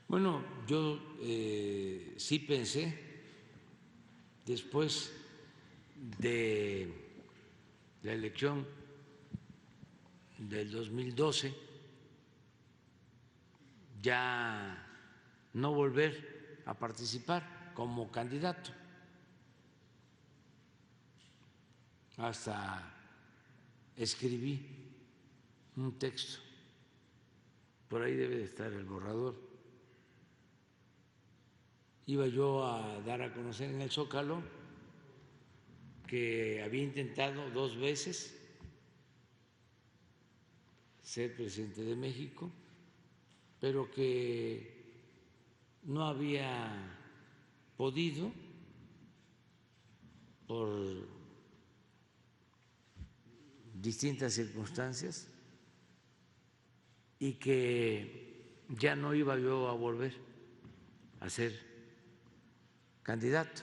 Bueno, yo sí pensé, después de la elección del 2012, ya no volver a participar como candidato. Hasta escribí un texto, por ahí debe de estar el borrador. Iba yo a dar a conocer en el Zócalo que había intentado 2 veces ser presidente de México, pero que no había podido por distintas circunstancias y que ya no iba yo a volver a ser candidato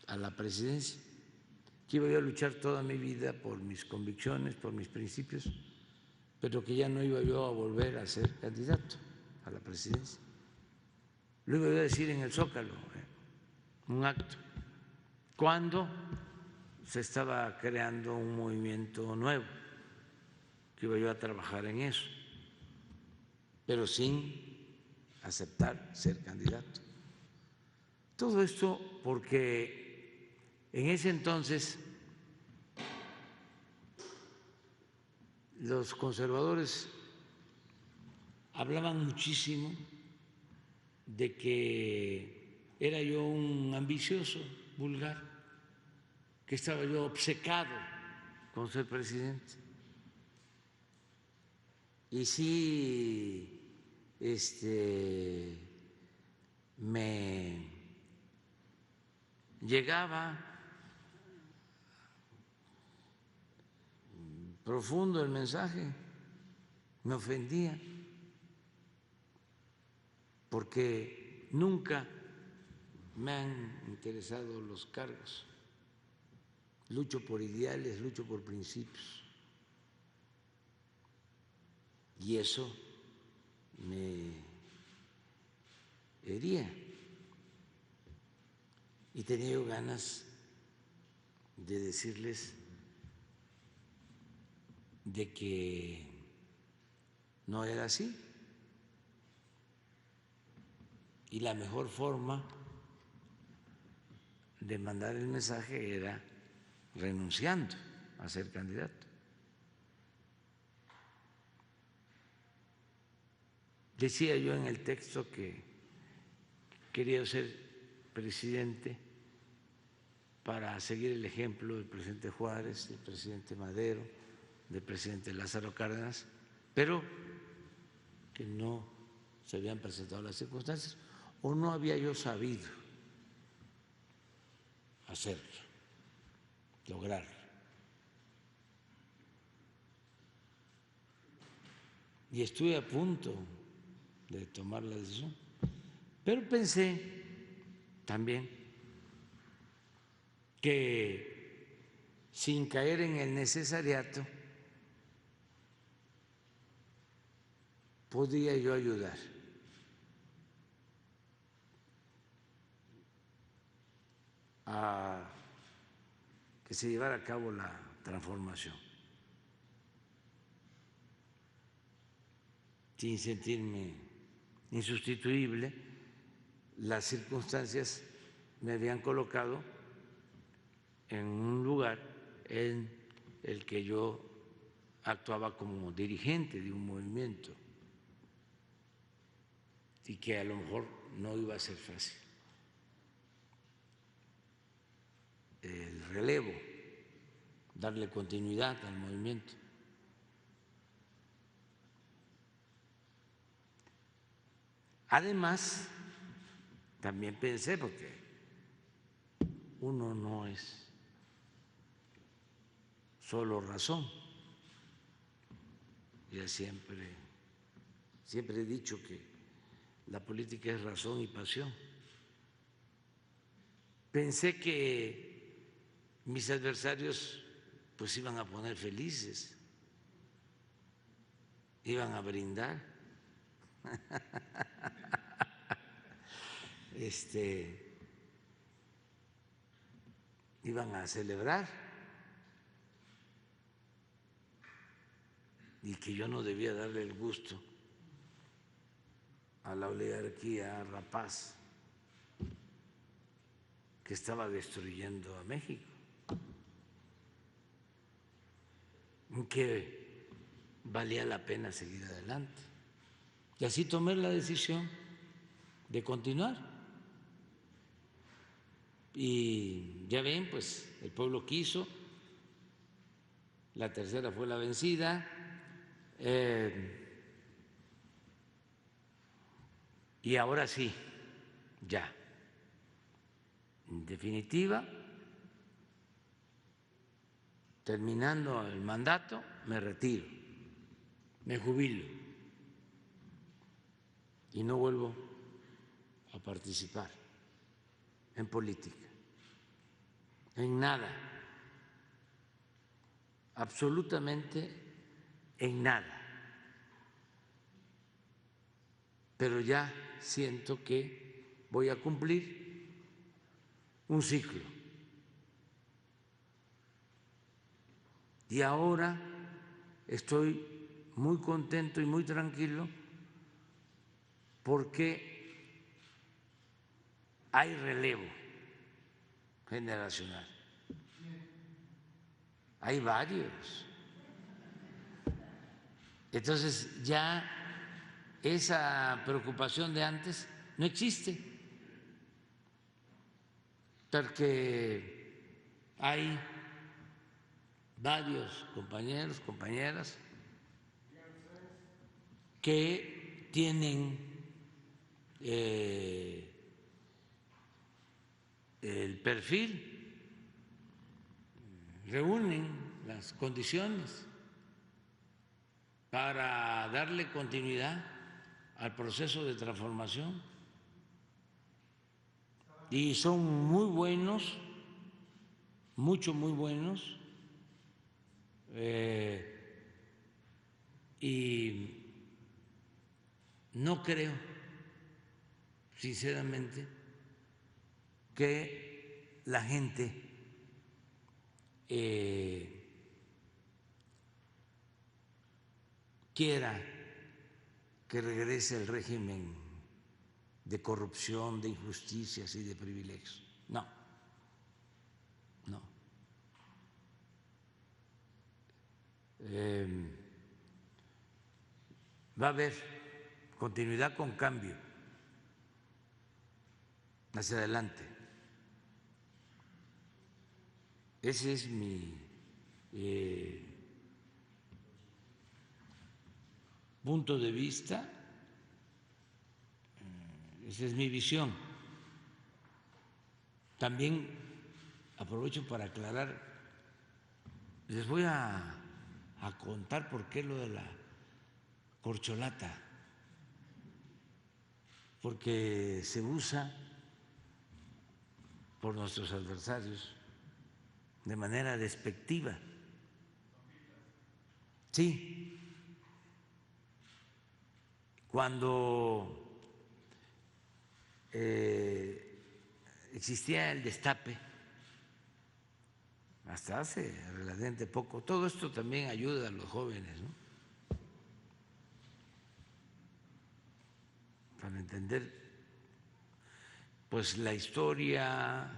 a la presidencia, que iba yo a luchar toda mi vida por mis convicciones, por mis principios, pero que ya no iba yo a volver a ser candidato a la presidencia. Lo iba yo a decir en el Zócalo, un acto, cuando se estaba creando un movimiento nuevo, que iba yo a trabajar en eso, pero sin aceptar ser candidato. Todo esto porque en ese entonces los conservadores hablaban muchísimo de que era yo un ambicioso, vulgar, que estaba yo obcecado con ser presidente. Y sí, me llegaba profundo el mensaje, me ofendía, porque nunca me han interesado los cargos. Lucho por ideales, lucho por principios. Y eso me hería. Y tenía yo ganas de decirles de que no era así. Y la mejor forma de mandar el mensaje era renunciando a ser candidato. Decía yo en el texto que quería ser presidente para seguir el ejemplo del presidente Juárez, del presidente Madero, del presidente Lázaro Cárdenas, pero que no se habían presentado las circunstancias o no había yo sabido hacerlo, lograrlo. Y estuve a punto de tomar la decisión, pero pensé también que sin caer en el necesariato podía yo ayudar a que se llevara a cabo la transformación, sin sentirme insustituible. Las circunstancias me habían colocado en un lugar en el que yo actuaba como dirigente de un movimiento y que a lo mejor no iba a ser fácil el relevo, darle continuidad al movimiento. Además, también pensé, porque uno no es solo razón, ya siempre he dicho que la política es razón y pasión. Pensé que mis adversarios pues iban a poner felices, iban a brindar iban a celebrar y que yo no debía darle el gusto a la oligarquía rapaz que estaba destruyendo a México, que valía la pena seguir adelante. Y así tomé la decisión de continuar. Y ya ven, pues el pueblo quiso, la tercera fue la vencida, y ahora sí, ya, en definitiva, terminando el mandato, me retiro, me jubilo y no vuelvo a participar en política, en nada, absolutamente en nada. Pero ya siento que voy a cumplir un ciclo. Y ahora estoy muy contento y muy tranquilo porque hay relevo generacional. Hay varios. Entonces ya esa preocupación de antes no existe, porque hay varios compañeros, compañeras que tienen el perfil, reúnen las condiciones para darle continuidad al proceso de transformación y son muy buenos, muy buenos, y no creo, sinceramente, que la gente quiera que regrese el régimen de corrupción, de injusticias y de privilegios. No, no. Va a haber continuidad con cambio hacia adelante. Ese es mi punto de vista, esa es mi visión. También aprovecho para aclarar, les voy a contar por qué lo de la corcholata, porque se usa por nuestros adversarios de manera despectiva. Sí, cuando existía el destape, hasta hace relativamente poco, todo esto también ayuda a los jóvenes, ¿no?, para entender pues la historia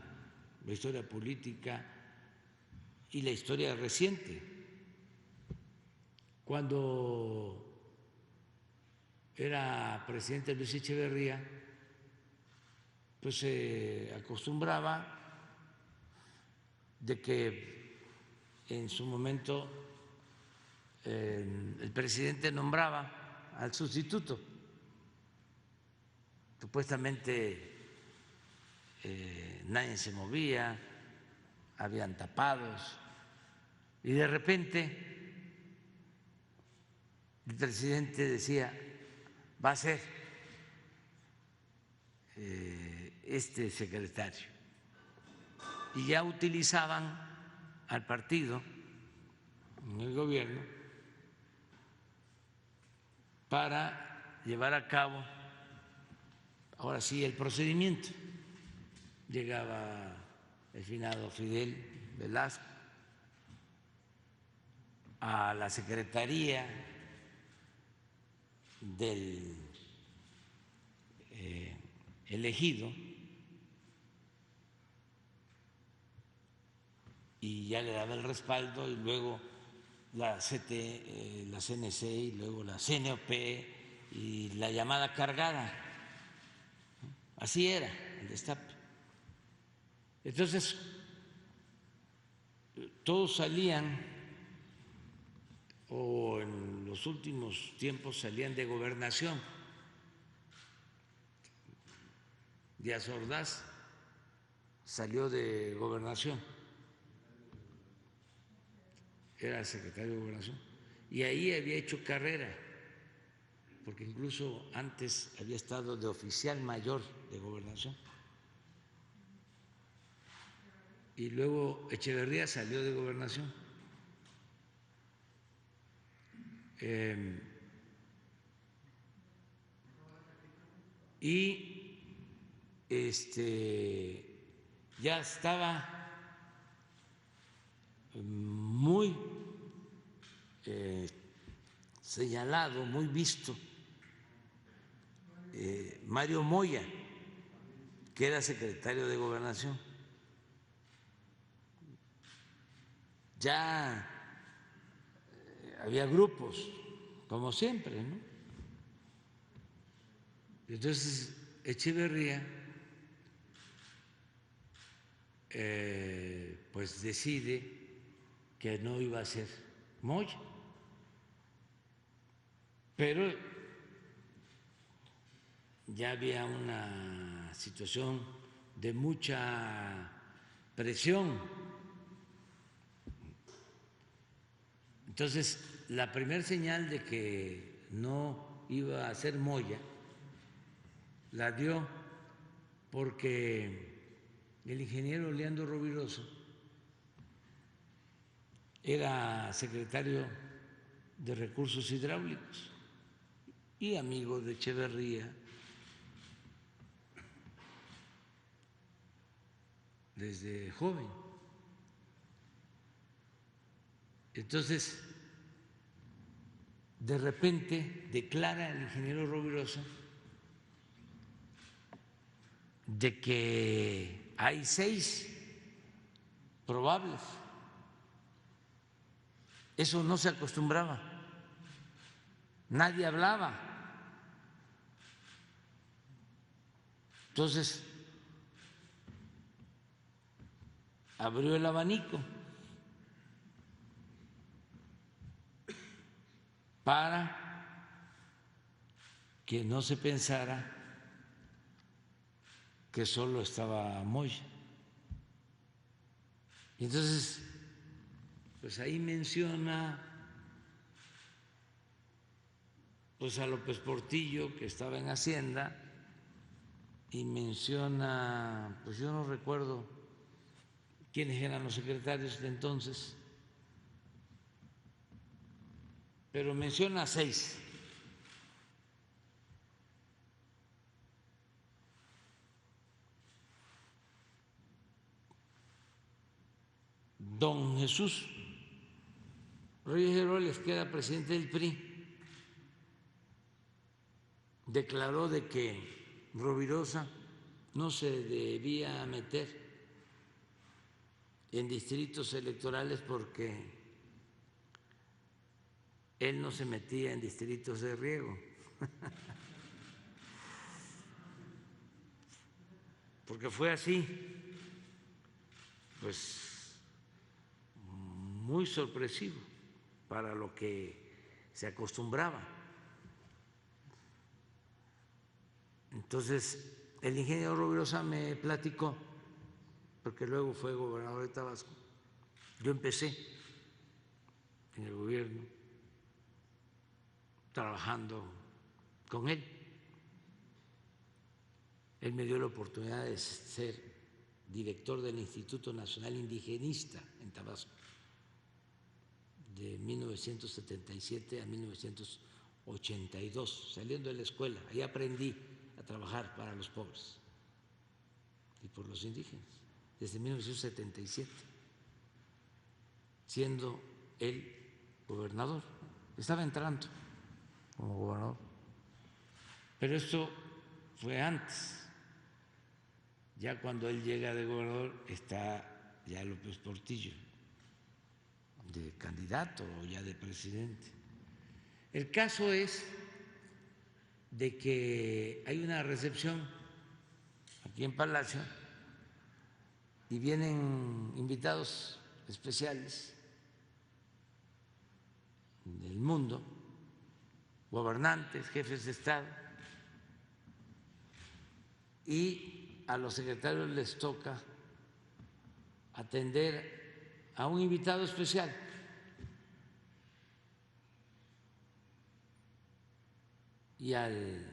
política y la historia reciente. Cuando era presidente Luis Echeverría, pues se acostumbraba de que en su momento el presidente nombraba al sustituto. Supuestamente nadie se movía, habían tapados y de repente el presidente decía: va a ser este secretario, y ya utilizaban al partido en el gobierno para llevar a cabo ahora sí, el procedimiento. Llegaba el finado Fidel Velasco a la secretaría del elegido y ya le daba el respaldo, y luego la la CNC, y luego la CNOP y la llamada cargada. Así era el destape. Entonces, todos salían, o en los últimos tiempos salían de Gobernación. Díaz Ordaz salió de Gobernación, era secretario de Gobernación, y ahí había hecho carrera, porque incluso antes había estado de oficial mayor de Gobernación. Y luego Echeverría salió de Gobernación. Y ya estaba muy señalado, muy visto, Mario Moya, que era secretario de Gobernación. Ya había grupos, como siempre, ¿no? Entonces Echeverría pues decide que no iba a ser Moya, pero ya había una situación de mucha presión. Entonces, la primera señal de que no iba a ser Moya la dio porque el ingeniero Leandro Rovirosa era secretario de Recursos Hidráulicos y amigo de Echeverría desde joven. Entonces, de repente declara el ingeniero Rovirosa de que hay 6 probables. Eso no se acostumbraba, nadie hablaba. Entonces, abrió el abanico para que no se pensara que solo estaba Moya. Y entonces, pues ahí menciona pues a López Portillo, que estaba en Hacienda, y menciona, pues yo no recuerdo quiénes eran los secretarios de entonces, pero menciona 6. Don Jesús Reyes Heroles, que era presidente del PRI, declaró de que Rovirosa no se debía meter en distritos electorales porque él no se metía en distritos de riego, porque fue así, pues muy sorpresivo para lo que se acostumbraba. Entonces, el ingeniero Rovirosa me platicó, porque luego fue gobernador de Tabasco. Yo empecé en el gobierno trabajando con él. Él me dio la oportunidad de ser director del Instituto Nacional Indigenista en Tabasco, de 1977 a 1982, saliendo de la escuela. Ahí aprendí a trabajar para los pobres y por los indígenas, desde 1977, siendo él gobernador. Estaba entrando como gobernador, pero esto fue antes. Ya cuando él llega de gobernador está ya López Portillo de candidato o ya de presidente. El caso es de que hay una recepción aquí en Palacio y vienen invitados especiales del mundo, gobernantes, jefes de Estado, y a los secretarios les toca atender a un invitado especial. Y al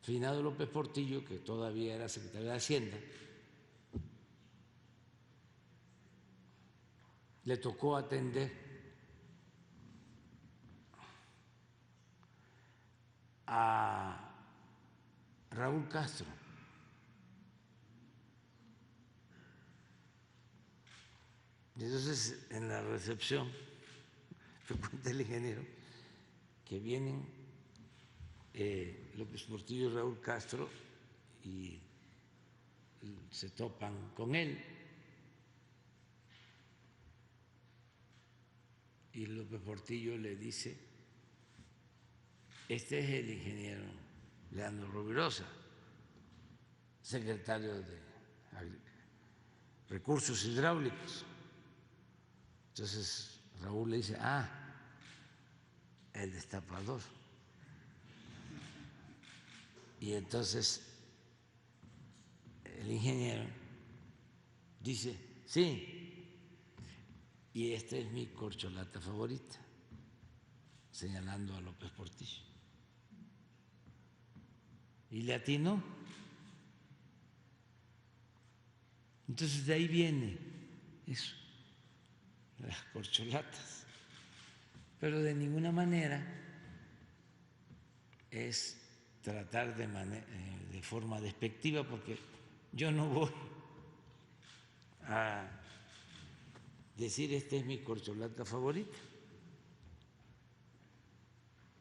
finado López Portillo, que todavía era secretario de Hacienda, le tocó atender a Raúl Castro. Y entonces en la recepción me cuenta el ingeniero que vienen López Portillo y Raúl Castro y se topan con él. Y López Portillo le dice: este es el ingeniero Leandro Rovirosa, secretario de Recursos Hidráulicos. Entonces Raúl le dice: el destapador. Y entonces el ingeniero dice: sí, y esta es mi corcholata favorita, señalando a López Portillo. Y le atinó. Entonces de ahí viene eso, las corcholatas. Pero de ninguna manera es tratar de forma despectiva, porque yo no voy a decir esta es mi corcholata favorita,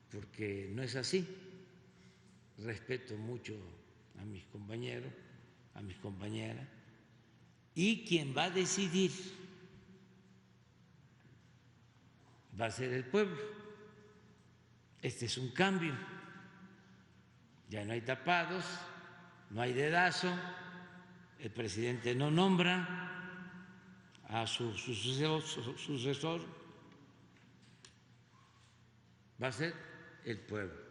porque no es así. Respeto mucho a mis compañeros, a mis compañeras, y quien va a decidir va a ser el pueblo. Este es un cambio. Ya no hay tapados, no hay dedazo, el presidente no nombra a su sucesor, va a ser el pueblo.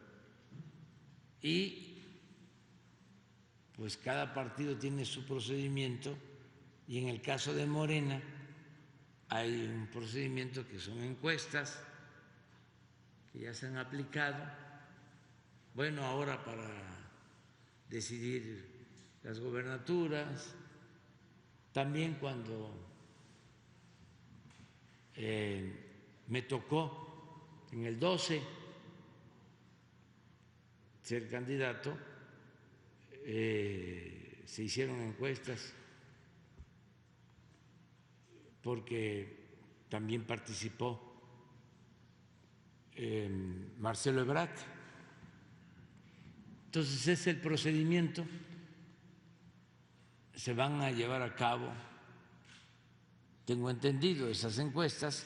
Y pues cada partido tiene su procedimiento, y en el caso de Morena hay un procedimiento que son encuestas que ya se han aplicado. Bueno, ahora para decidir las gobernaturas, también cuando me tocó en el 12 ser candidato, se hicieron encuestas porque también participó Marcelo Ebrard. Entonces es el procedimiento, se van a llevar a cabo, tengo entendido, esas encuestas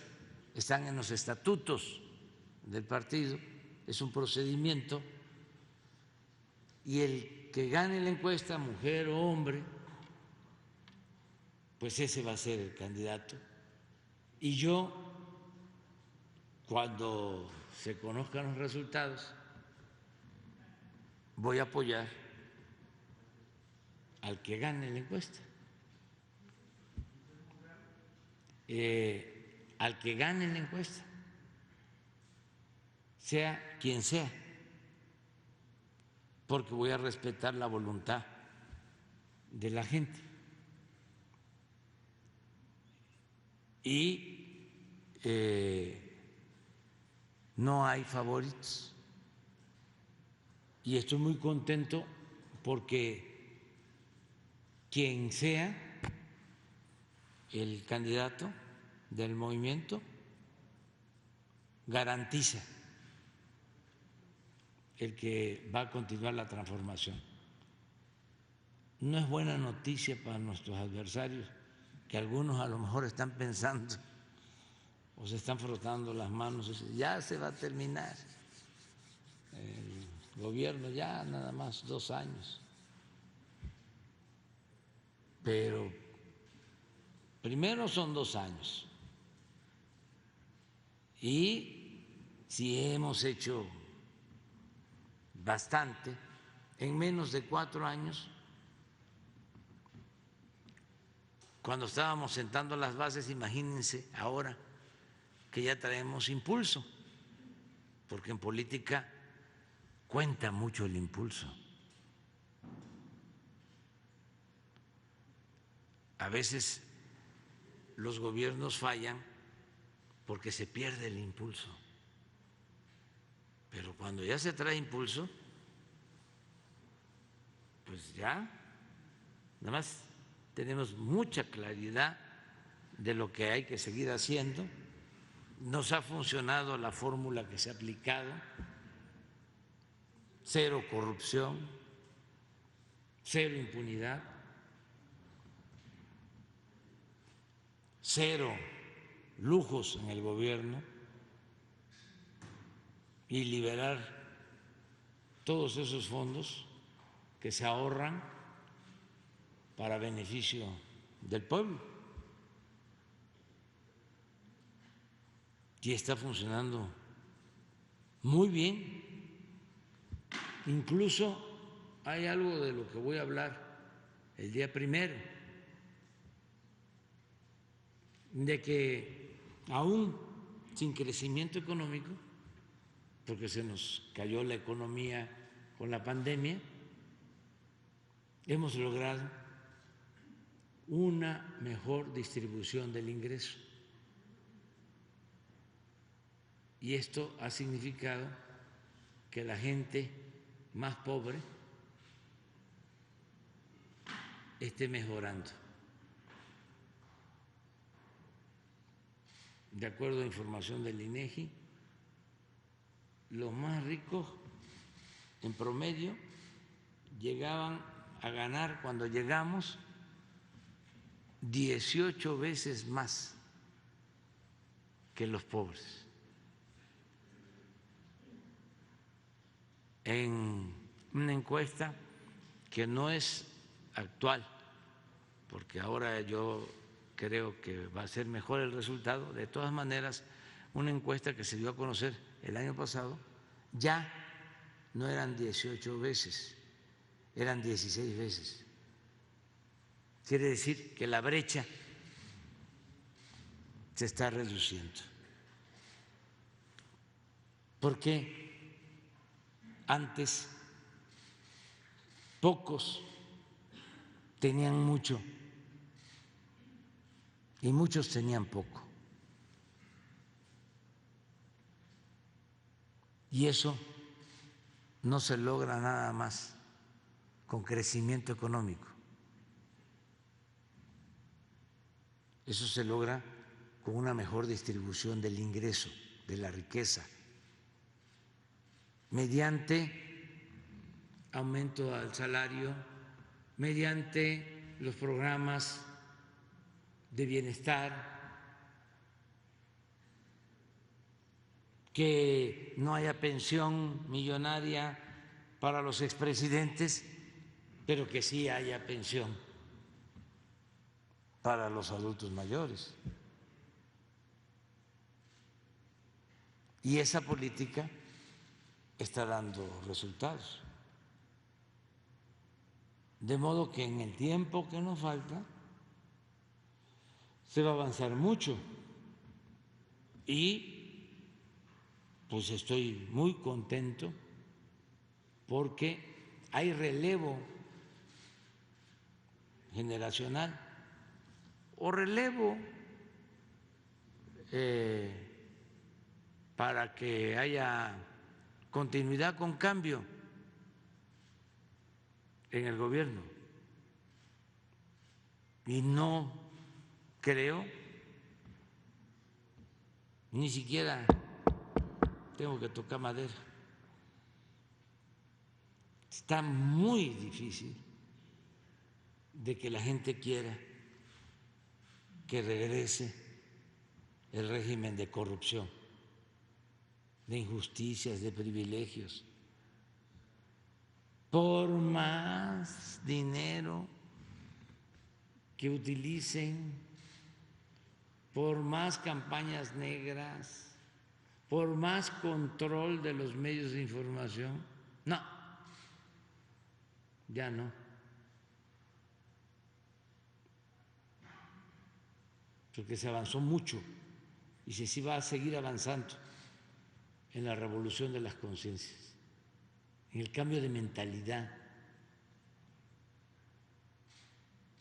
están en los estatutos del partido, es un procedimiento, y el que gane la encuesta, mujer o hombre, pues ese va a ser el candidato. Y yo, cuando se conozcan los resultados, voy a apoyar al que gane la encuesta, al que gane la encuesta, sea quien sea, porque voy a respetar la voluntad de la gente. Y no hay favoritos. y estoy muy contento porque quien sea el candidato del movimiento garantiza el que va a continuar la transformación. No es buena noticia para nuestros adversarios, que algunos a lo mejor están pensando o se están frotando las manos, ya se va a terminar el gobierno, ya nada más 2 años. Pero primero son 2 años y si hemos hecho bastante en menos de 4 años, cuando estábamos sentando las bases, imagínense ahora que ya traemos impulso, porque en política cuenta mucho el impulso. A veces los gobiernos fallan porque se pierde el impulso, pero cuando ya se trae impulso, pues ya, nada más tenemos mucha claridad de lo que hay que seguir haciendo. Nos ha funcionado la fórmula que se ha aplicado: cero corrupción, cero impunidad, cero lujos en el gobierno y liberar todos esos fondos que se ahorran para beneficio del pueblo. Y está funcionando muy bien. Incluso hay algo de lo que voy a hablar el día 1, de que aún sin crecimiento económico, porque se nos cayó la economía con la pandemia, hemos logrado una mejor distribución del ingreso. Y esto ha significado que la gente más pobre esté mejorando. De acuerdo a información del INEGI, los más ricos en promedio llegaban a ganar, cuando llegamos, 18 veces más que los pobres. En una encuesta que no es actual, porque ahora yo creo que va a ser mejor el resultado, de todas maneras, una encuesta que se dio a conocer el año pasado, ya no eran 18 veces, eran 16 veces. Quiere decir que la brecha se está reduciendo. Porque antes pocos tenían mucho y muchos tenían poco. Y eso no se logra nada más con crecimiento económico. Eso se logra con una mejor distribución del ingreso, de la riqueza, mediante aumento al salario, mediante los programas de bienestar, que no haya pensión millonaria para los expresidentes, pero que sí haya pensión para los adultos mayores. Y esa política está dando resultados. De modo que en el tiempo que nos falta se va a avanzar mucho y pues estoy muy contento porque hay relevo generacional o relevo para que haya continuidad con cambio. en el gobierno y no creo, ni siquiera tengo que tocar madera, está muy difícil de que la gente quiera que regrese el régimen de corrupción, de injusticias, de privilegios. Por más dinero que utilicen, por más campañas negras, por más control de los medios de información, no, ya no. Porque se avanzó mucho y se va a seguir avanzando en la revolución de las conciencias, en el cambio de mentalidad.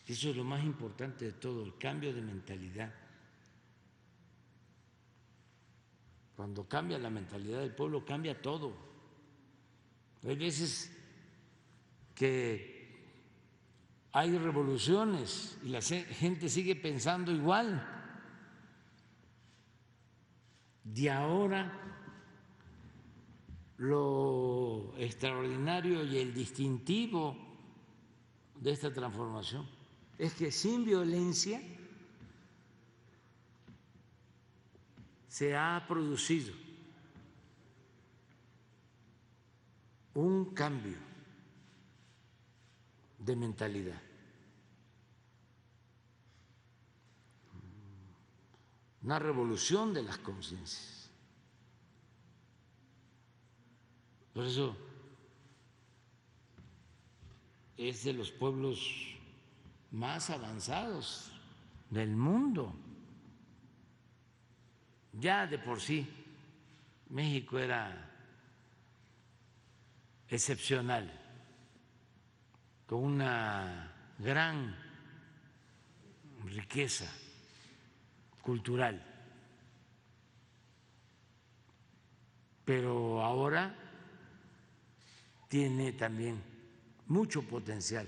Eso es lo más importante de todo, el cambio de mentalidad. Cuando cambia la mentalidad del pueblo, cambia todo. Hay veces que hay revoluciones y la gente sigue pensando igual. De ahora, lo extraordinario y el distintivo de esta transformación es que sin violencia se ha producido un cambio de mentalidad, una revolución de las conciencias. Por eso es de los pueblos más avanzados del mundo. Ya de por sí México era excepcional, con una gran riqueza cultural, pero ahora tiene también mucho potencial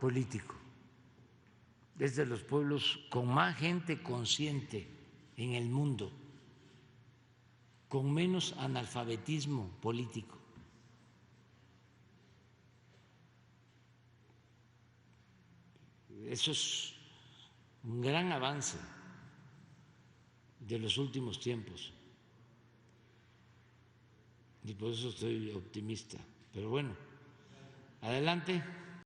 político. Es de los pueblos con más gente consciente en el mundo, con menos analfabetismo político. Eso es un gran avance de los últimos tiempos y por eso estoy optimista. Pero bueno, adelante.